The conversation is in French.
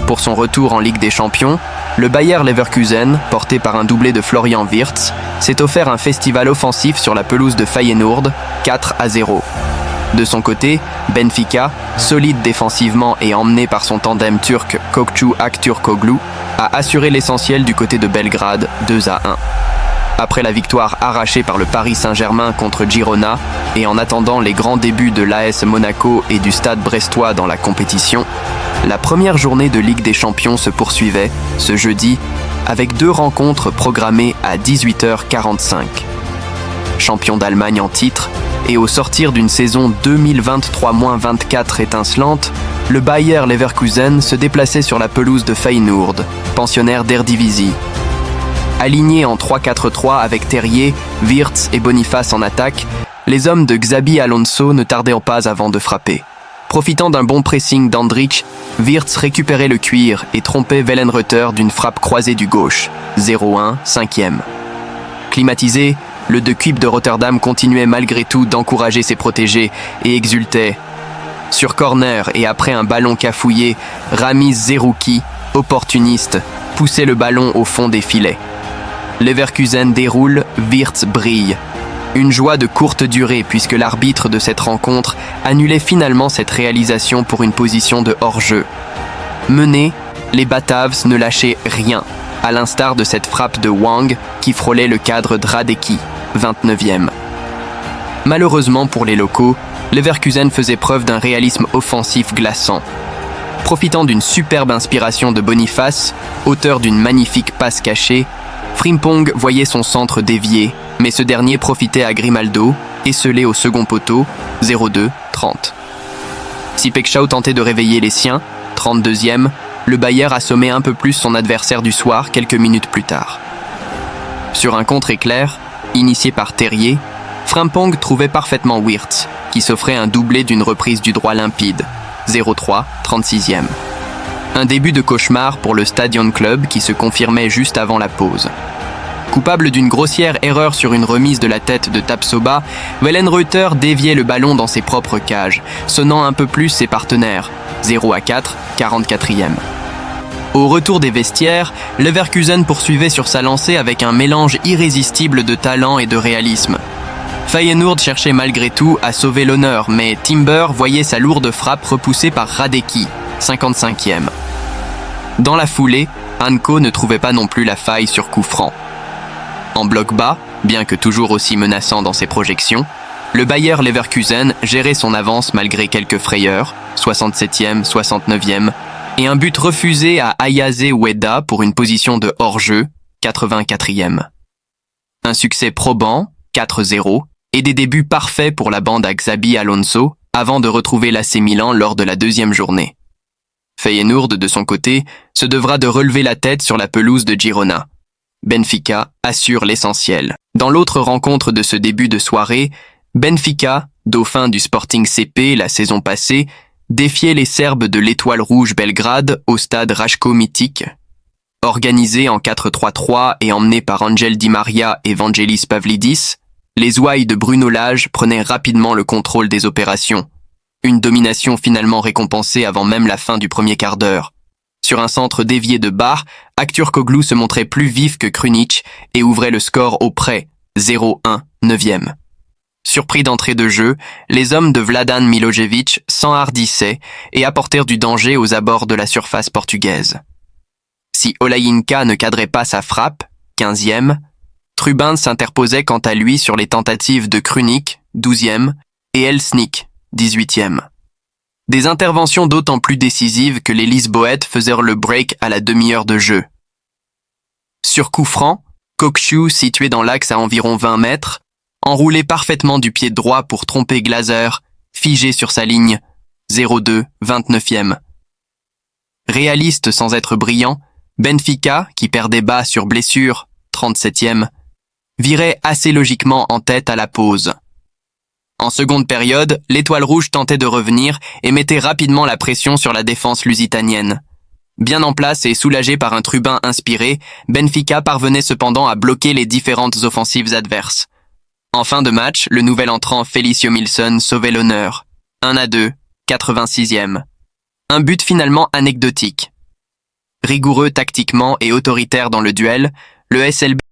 Pour son retour en Ligue des Champions, le Bayer Leverkusen, porté par un doublé de Florian Wirtz, s'est offert un festival offensif sur la pelouse de Feyenoord, 4-0. De son côté, Benfica, solide défensivement et emmené par son tandem turc Gökçe Aktürkoğlu, a assuré l'essentiel du côté de Belgrade, 2-1. Après la victoire arrachée par le Paris Saint-Germain contre Girona, et en attendant les grands débuts de l'AS Monaco et du Stade brestois dans la compétition, la première journée de Ligue des Champions se poursuivait, ce jeudi, avec 2 rencontres programmées à 18h45. Champion d'Allemagne en titre, et au sortir d'une saison 2023-24 étincelante, le Bayer Leverkusen se déplaçait sur la pelouse de Feyenoord, pensionnaire d'Eredivisie. Alignés en 3-4-3 avec Terrier, Wirtz et Boniface en attaque, les hommes de Xabi Alonso ne tardèrent pas avant de frapper. Profitant d'un bon pressing d'Andrich, Wirtz récupérait le cuir et trompait Wellenreuther d'une frappe croisée du gauche, 0-1, 5e. Climatisé, le De Kuip de Rotterdam continuait malgré tout d'encourager ses protégés et exultait. Sur corner et après un ballon cafouillé, Ramiz Zerouki, opportuniste, poussait le ballon au fond des filets. Leverkusen déroule, Wirtz brille. Une joie de courte durée puisque l'arbitre de cette rencontre annulait finalement cette réalisation pour une position de hors-jeu. Menés, les Bataves ne lâchaient rien, à l'instar de cette frappe de Wang qui frôlait le cadre Dradecki, 29e. Malheureusement pour les locaux, Leverkusen faisait preuve d'un réalisme offensif glaçant. Profitant d'une superbe inspiration de Boniface, auteur d'une magnifique passe cachée, Frimpong voyait son centre dévié, mais ce dernier profitait à Grimaldo, esselé au second poteau, 0-2, 30. Si Pekshau tentait de réveiller les siens, 32e, le Bayer assommait un peu plus son adversaire du soir quelques minutes plus tard. Sur un contre-éclair, initié par Terrier, Frimpong trouvait parfaitement Wirtz, qui s'offrait un doublé d'une reprise du droit limpide, 0-3, 36e. Un début de cauchemar pour le Stadion Club qui se confirmait juste avant la pause. Coupable d'une grossière erreur sur une remise de la tête de Tapsoba, Wellenreuther déviait le ballon dans ses propres cages, sonnant un peu plus ses partenaires, 0-4, 44e. Au retour des vestiaires, Leverkusen poursuivait sur sa lancée avec un mélange irrésistible de talent et de réalisme. Feyenoord cherchait malgré tout à sauver l'honneur, mais Timber voyait sa lourde frappe repoussée par Radecki, 55e. Dans la foulée, Hanko ne trouvait pas non plus la faille sur coup franc. En bloc bas, bien que toujours aussi menaçant dans ses projections, le Bayer Leverkusen gérait son avance malgré quelques frayeurs, 67e, 69e, et un but refusé à Ayaze Weda pour une position de hors-jeu, 84e. Un succès probant, 4-0, et des débuts parfaits pour la bande à Xabi Alonso avant de retrouver l'AC Milan lors de la 2e journée. Feyenoord, de son côté, se devra de relever la tête sur la pelouse de Girona. Benfica assure l'essentiel. Dans l'autre rencontre de ce début de soirée, Benfica, dauphin du Sporting CP la saison passée, défiait les Serbes de l'Étoile Rouge Belgrade au stade Ratko Mitić. Organisé en 4-3-3 et emmené par Angel Di Maria et Vangelis Pavlidis, les ouailles de Bruno Lage prenaient rapidement le contrôle des opérations. Une domination finalement récompensée avant même la fin du premier quart d'heure. Sur un centre dévié de Bar, Aktürkoğlu se montrait plus vif que Krunic et ouvrait le score au près, 0-1, 9e. Surpris d'entrée de jeu, les hommes de Vladan Milojevic s'enhardissaient et apportèrent du danger aux abords de la surface portugaise. Si Olayinka ne cadrait pas sa frappe, 15e, Trubin s'interposait quant à lui sur les tentatives de Krunic, 12e, et Elsnik, 18e. Des interventions d'autant plus décisives que les Lisboètes faisait le break à la demi-heure de jeu. Sur coup franc, Gökçe, situé dans l'axe à environ 20 mètres, enroulait parfaitement du pied droit pour tromper Glazer, figé sur sa ligne, 0-2, 29e. Réaliste sans être brillant, Benfica, qui perdait bas sur blessure, 37e, virait assez logiquement en tête à la pause. En seconde période, l'Étoile Rouge tentait de revenir et mettait rapidement la pression sur la défense lusitanienne. Bien en place et soulagé par un Trubin inspiré, Benfica parvenait cependant à bloquer les différentes offensives adverses. En fin de match, le nouvel entrant Felicio Milson sauvait l'honneur. 1-2, 86e. Un but finalement anecdotique. Rigoureux tactiquement et autoritaire dans le duel, le SLB